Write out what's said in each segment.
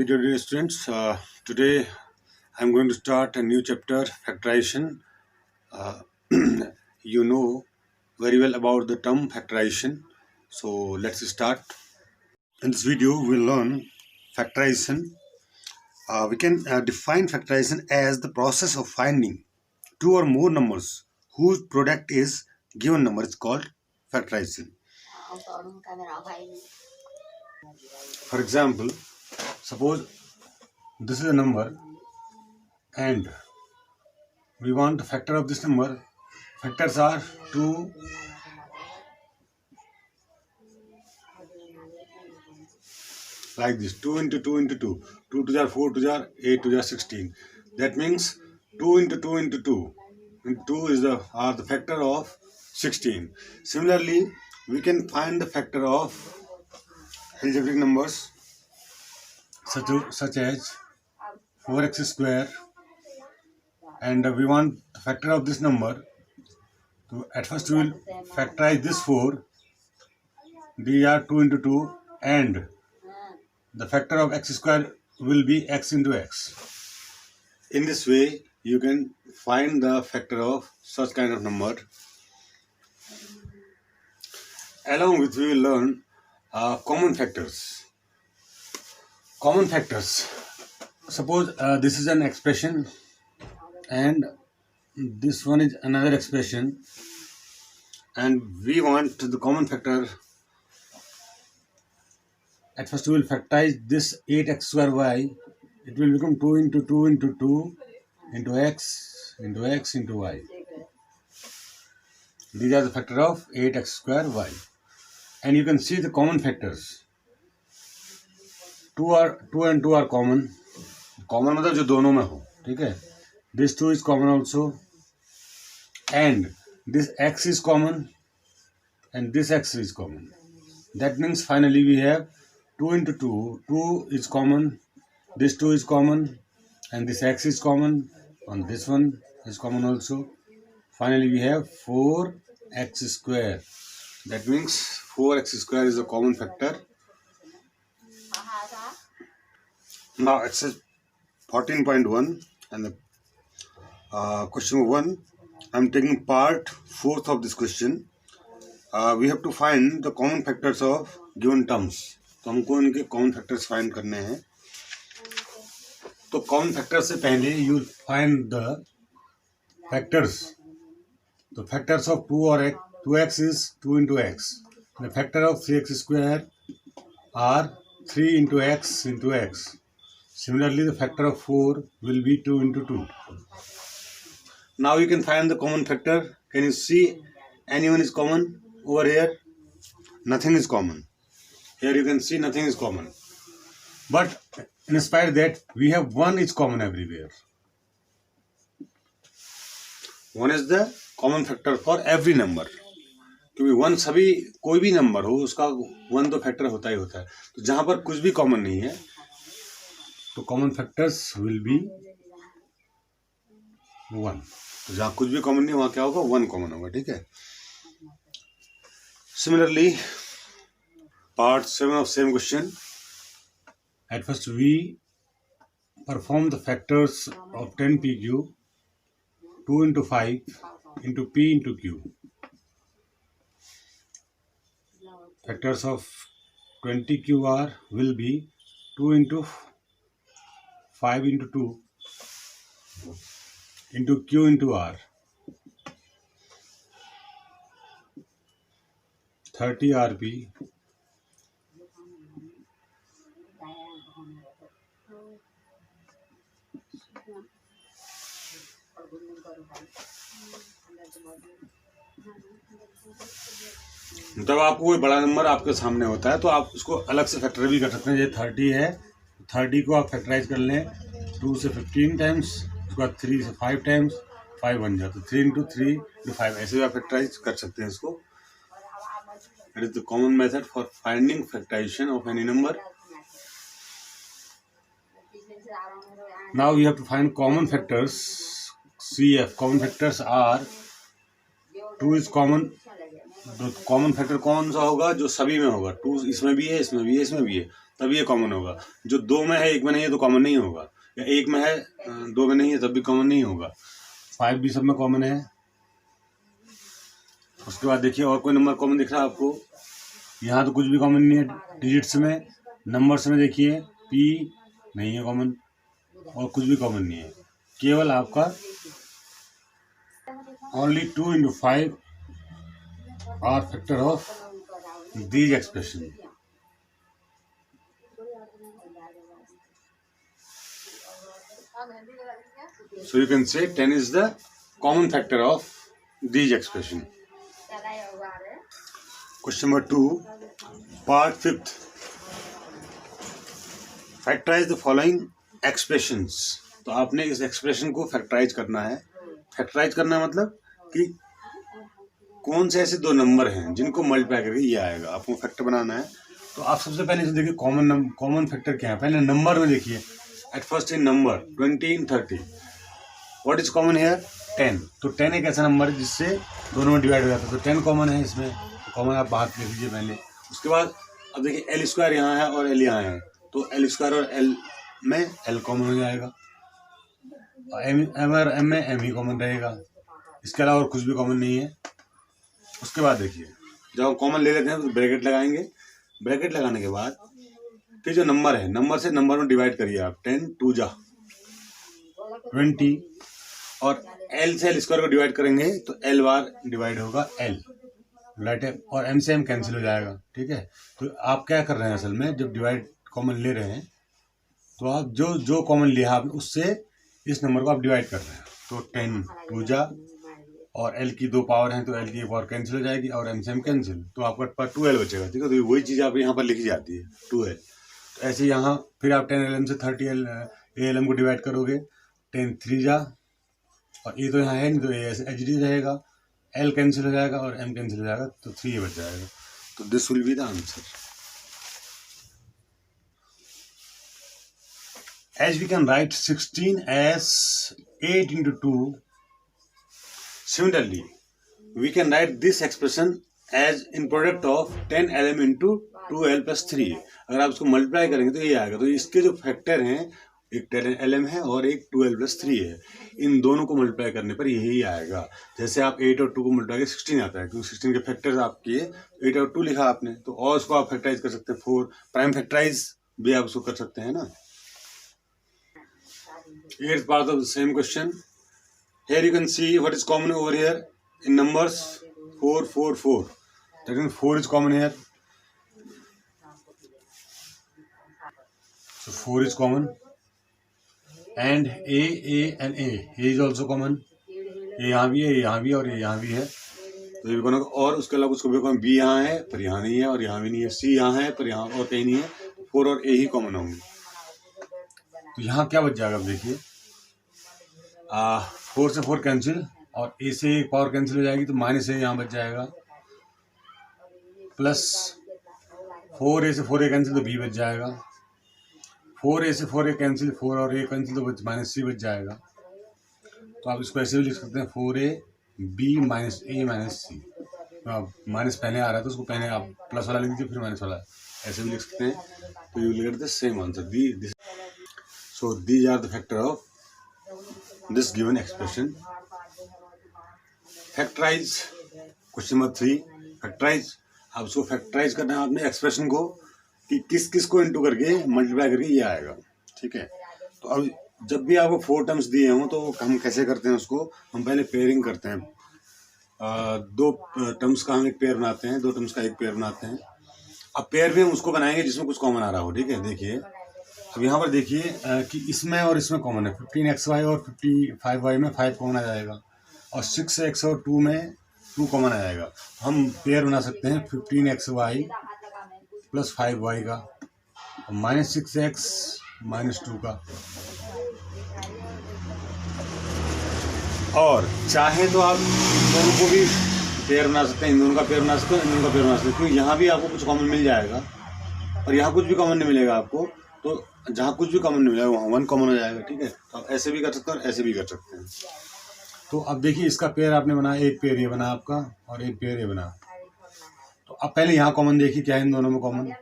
video dear students. Today I'm going to start a new chapter, factorization. Uh, you know very well about the term factorization, so let's start. In this video we'll learn factorization. We can define factorization as the process of finding two or more numbers whose product is given number is called factorization. For example, suppose this is a number and we want the factor of this number. Factors are 2, like this, 2 into 2 into 2. 2 to the 4 to the 8 to the 16. That means 2 into 2 into 2. And 2 is the factor of 16. Similarly, we can find the factor of algebraic numbers such as 4x square, and we want the factor of this number. So at first we will factorize this 4. These are 2 into 2, and the factor of x square will be x into x. In this way, you can find the factor of such kind of number. Along with, we will learn common factors. Common factors. Suppose this is an expression and this one is another expression, and we want the common factor. At first we will factorize this 8x square y. It will become 2 into 2 into 2 into x into x into y. These are the factor of 8x square y. And you can see the common factors. 2 and 2 are common. Common मतलब जो दोनों में हो, ठीक है? This 2 is common also. And this x is common. And this x is common. That means finally we have 2 into 2. 2 is common. This 2 is common. And this x is common. And this one is common also. Finally we have 4x square. That means 4x square is a common factor. Now exercise 14.1 and the question 1. I am taking part 4th of this question. We have to find the common factors of given terms. तो हमको इनके common factors find करने हैं. तो common factor से पहले you find the factors. तो factors of 2 और 2x is 2 into x. The factor of 3x square are 3 into x into x. Similarly, the factor of 4 will be 2 into 2. Now you can find the common factor. Can you see anyone is common over here? Nothing is common. Here you can see nothing is common. But in spite of that, we have 1 is common everywhere. 1 is the common factor for every number. क्योंकि 1 सभी कोई भी number हो उसका 1 तो factor होता ही होता है. तो जहां पर कुछ भी कॉमन नहीं है तो कॉमन फैक्टर्स विल बी 1. तो जहां कुछ भी कॉमन नहीं वहां क्या होगा? 1 कॉमन होगा. ठीक है. Similarly, part 7 of same question. At first we perform the factors of 10pq, 2 into 5 into p into q. Factors of 20qr will be 2 into 5 into 2 into q into r. 30 rp जब आपको कोई बड़ा number आपके सामने होता है तो आप उसको अलग से फैक्टर भी कर सकते हैं. ये 30 है, 30 को आप फैक्टराइज कर लें 2 से 15 टाइम्स, उसके बाद 3 से 5 टाइम्स, 5 बन जाता है. 3 into 3 into 5 ऐसे भी आप फैक्टराइज कर सकते हैं इसको. It is the common method for finding factorization of any number. Now we have to find common factors. CF common factors are 2 is common. तो कॉमन फैक्टर कौन सा होगा? जो सभी में होगा. 2 इसमें भी है, इसमें भी है, इसमें भी है. तभी ये कॉमन होगा। जो 2 में है 1 में नहीं है तो कॉमन नहीं होगा, या 1 में है 2 में नहीं है तब भी कॉमन नहीं होगा। 5 भी सब में कॉमन है। उसके बाद देखिए और कोई नंबर कॉमन दिख रहा है आपको? यहाँ तो कुछ भी कॉमन नहीं है डिजिट्स में। नंबर्स में देखिए P नहीं है कॉमन, और कुछ भी कॉमन नहीं है। केवल आपका only 2 into 5 are factor of these expression. So you can say 10 is the common factor of these expression. Question number 2, part 5th. Factorize the following expressions. तो आपने इस एक्सप्रेशन को फैक्टराइज करना है। फैक्टराइज करना मतलब कि कौन से ऐसे 2 नंबर हैं जिनको मल्टीप्लाई करके ये आएगा, आपको फैक्टर बनाना है। तो आप सबसे पहले देखिए कॉमन फैक्टर क्या है। पहले नंबर में देखिए, at first in number 20 and 30, what is common hair? 10। तो 10 एक ऐसा नंबर है जिससे दोनों में डिवाइड हो जाता है, तो 10 कॉमन है इसमें। तो कॉमन आप बात लिख लीजिए पहले। उसके बाद अब देखिए L स्क्वायर यहाँ है और L यहाँ है, तो L स्क्वायर और L में L कॉमन हो जाएगा, M और M में M ही कॉमन रहेगा। इसके अलावा और कुछ भी कॉमन नहीं है। उसके बाद देखिए जब हम कॉमन ले लेते हैं तो ब्रैकेट लगाएंगे। ब्रैकेट लगाने के बाद फिर जो नंबर है, नंबर से नंबर में डिवाइड करिए आप। 10 2 जा 20, और L से L स्क्वायर को डिवाइड करेंगे तो L बार डिवाइड होगा L, राइट है, और M से M कैंसिल हो जाएगा। ठीक है, तो आप क्या कर रहे हैं असल में, जब डिवाइड कॉमन ले रहे हैं तो आप जो कॉमन लिया आपने उससे इस नंबर को आप डिवाइड कर रहे हैं। तो 10 2 जा, और L की 2 पावर हैं तो L की 1 पावर कैंसिल हो जाएगी, और M से M कैंसिल, तो आपका पास 2L बचेगा। ठीक है, तो वही चीज़ आप यहाँ पर लिखी जाती है 2L। तो ऐसे यहाँ फिर आप 10LM से 30 ALM को डिवाइड करोगे। 10 3 जा, और ये तो यहाँ है नहीं तो ये ऐसे HD रहेगा, L कैंसिल हो जाएगा और M कैंसिल हो जाएगा, तो 3 बच जाएगा। तो this will be the answer. As we can write 16 as 8 into 2, similarly, we can write this expression as in product of 10LM into 2L plus 3. अगर आप इसको मल्टीप्लाई करेंगे तो ये आएगा। तो इसके जो फैक्टर हैं, एक 10LM है और एक 2L plus 3 है, इन दोनों को मल्टीप्लाई करने पर यही आएगा। जैसे आप 8 और 2 को मल्टीप्लाई करके 16 आता है, क्योंकि 16 के फैक्टर्स आप किए, 8 और 2 लिखा आपने, तो और उसको आप फैक्टराइज कर सकते हैं। 4 प्राइम फैक्टराइज भी आप उसको कर सकते हैं ना। 8th part of the same question. Here you can see what is common over here in numbers 4 4 4. That means 4 is common here. So 4 is common, and A and A is also common. ये यहाँ भी है, यहाँ भी है, और ये यहाँ भी है, तो ये भी कॉमन। और उसके अलावा उसको भी कॉमन, B यहाँ है पर यहाँ नहीं है, और यहाँ भी नहीं है, C यहाँ है पर यहाँ और कहीं नहीं है, 4 और A ही कॉमन होंगे। तो यहाँ क्या बच जाएगा? अब देखिए 4 से 4 कैंसिल, और A से एक पावर कैंसिल हो जाएगी, तो माइनस A यहाँ बच जाएगा, प्लस 4A से 4A कैंसिल तो B बच जाएगा, 4A से 4A कैंसिल, 4 और A कैंसिल तो माइनस C बच जाएगा। तो आप इसको ऐसे भी लिख सकते हैं 4AB minus A minus C। तो माइनस पहले आ रहा है तो उसको पहले आप प्लस वाला लिख दीजिए, फिर माइनस वाला, ऐसे भी लिख सकते हैं। तो you will get the same answer. So these are the factor of this given expression. Factorize. Question number 3. Factorize. आप उसको फैक्टराइज करना है आपने एक्सप्रेशन को, कि किस किस को इंटू करके मल्टीप्लाई करके ये आएगा। ठीक है, तो अब जब भी आपको 4 टर्म्स दिए हों तो हम कैसे करते हैं उसको, हम पहले पेयरिंग करते हैं। 2 टर्म्स का हम एक पेयर बनाते हैं, 2 टर्म्स का एक पेयर बनाते हैं। अब पेयर भी हम उसको बनाएंगे जिसमें कुछ कॉमन आ रहा हो। ठीक है, देखिए अब यहाँ पर देखिए कि इसमें और इसमें कॉमन है। 15xy और 55y में 5 कॉमन आ जाएगा, और 6x और 2 में 2 कॉमन आ जाएगा। हम पेयर बना सकते हैं 15xy प्लस 5y का, और -6x -2 का। और चाहे तो आप दोनों को भी पेयर बना सकते हैं, इन दोनों का पेयर बना सकते हैं, इन दोनों का पेयर बना सकते हैं, क्योंकि यहाँ भी आपको कुछ कॉमन मिल जाएगा और यहाँ कुछ भी कॉमन नहीं मिलेगा आपको। तो जहाँ कुछ भी कॉमन नहीं मिलेगा वहाँ 1 कॉमन हो जाएगा। ठीक है, तो आप ऐसे भी कर सकते हैं और ऐसे भी कर सकते हैं। तो अब देखिए इसका पेयर आपने बनाया, एक पेयर ये बना आपका और एक पेयर ये बना। तो अब पहले यहाँ कॉमन देखिए क्या है इन दोनों में कॉमन।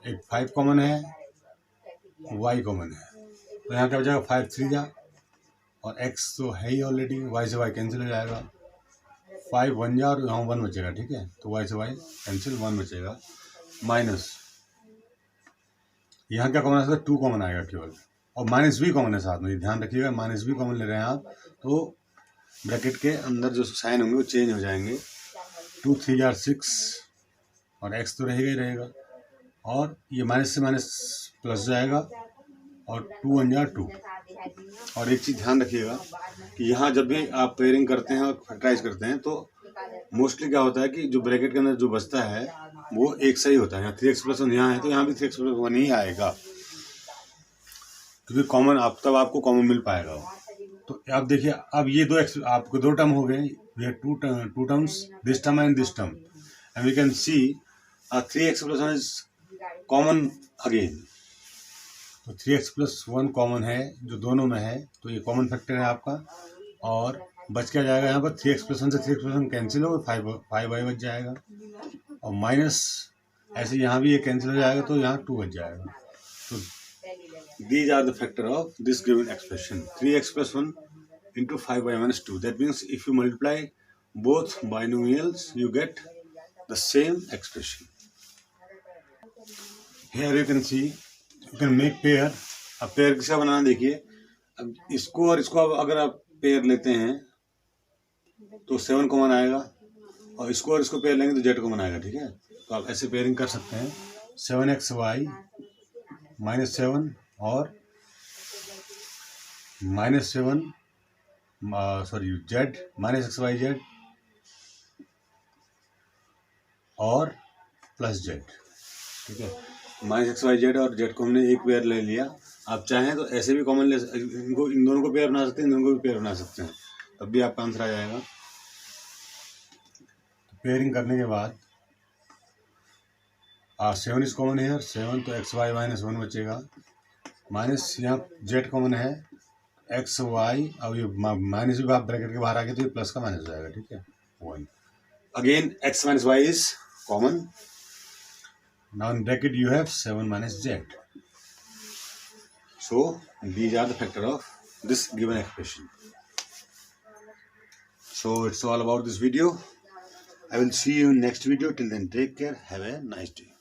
एक 5 कॉमन है, y कॉमन है, तो यहाँ क्या हो जाएगा 5 3 जा, और x तो है ही ऑलरेडी, y से y कैंसिल हो जाएगा, 5 1 जा और यहाँ 1 बचेगा, ठीक है, तो y से y कैंसिल, 1 बचेगा, माइनस यहाँ क्या कॉमन आ सकता है, 2 कॉमन आएगा केवल, और माइनस भी कॉमन है साथ में, ध्यान रखिएगा, माइनस भी कॉमन ले रहे हैं आप, तो ब्रैकेट के अंदर जो साइन होंगे वो चेंज हो जाएंगे, 2 3 जार 6 और x तो रहेगा ही रहेगा, और ये माइनस से माइनस प्लस जाएगा, और 2 1 जार 2। और एक चीज़ ध्यान रखिएगा कि यहाँ जब भी आप पेयरिंग करते हैं और फैक्टराइज करते हैं तो मोस्टली क्या होता है कि जो ब्रैकेट के अंदर जो बचता है वो एक सही होता है, यहाँ 3x+1 यहाँ है तो यहाँ भी 3x+1 ही आएगा, क्योंकि कॉमन आप तब आपको कॉमन मिल पाएगा। तो आप देखिए, अब ये आपको 2 टर्म हो गए, we have two terms, this term and this term, and we can see 3x+1 is common again, तो 3x+1 कॉमन है जो दोनों में है, तो ये कॉमन फैक्टर है आपका, और बच क्या जाएगा यहाँ पर 3x+1 से 3x+1 कैंसिल हो, 5y बच जाएगा, और माइनस ऐसे यहाँ भी ये कैंसिल हो जाएगा तो यहाँ 2 बच जाएगा। तो these are the factor of this given expression, 3x+1 into 5y minus 2. That means if you multiply both binomials you get the same expression. Here you can see, you can make pair. अब pair किसका बनाना देखिए, अब इसको और इसको अगर आप pair लेते हैं तो 7 कॉमन आएगा, और इसको और इसको पेयर लेंगे तो z कॉमन आएगा, ठीक है, तो आप ऐसे पेयरिंग कर सकते हैं, 7xy माइनस 7 और माइनस 7 z माइनस xyz और प्लस z, ठीक है, माइनस xyz और z को हमने एक पेयर ले लिया, आप चाहें तो ऐसे भी कॉमन ले, इनको इन दोनों को पेयर बना सकते हैं, इन दोनों को भी पेयर बना सकते हैं, तब भी आपका आंसर आ जाएगा। तो पेयरिंग करने के बाद 7 इज कॉमन है, 7 तो xy माइनस 1 बचेगा, माइनस यहाँ z कॉमन है, xy, अब ये माइनस भी आप ब्रैकेट के बाहर आ गए तो ये प्लस का माइनस हो जाएगा, ठीक है, 1, again x minus y is common, now in bracket you have 7 minus z, so these are the factor of this given expression. So it's all about this video. I will see you in next video. Till then, take care, have a nice day.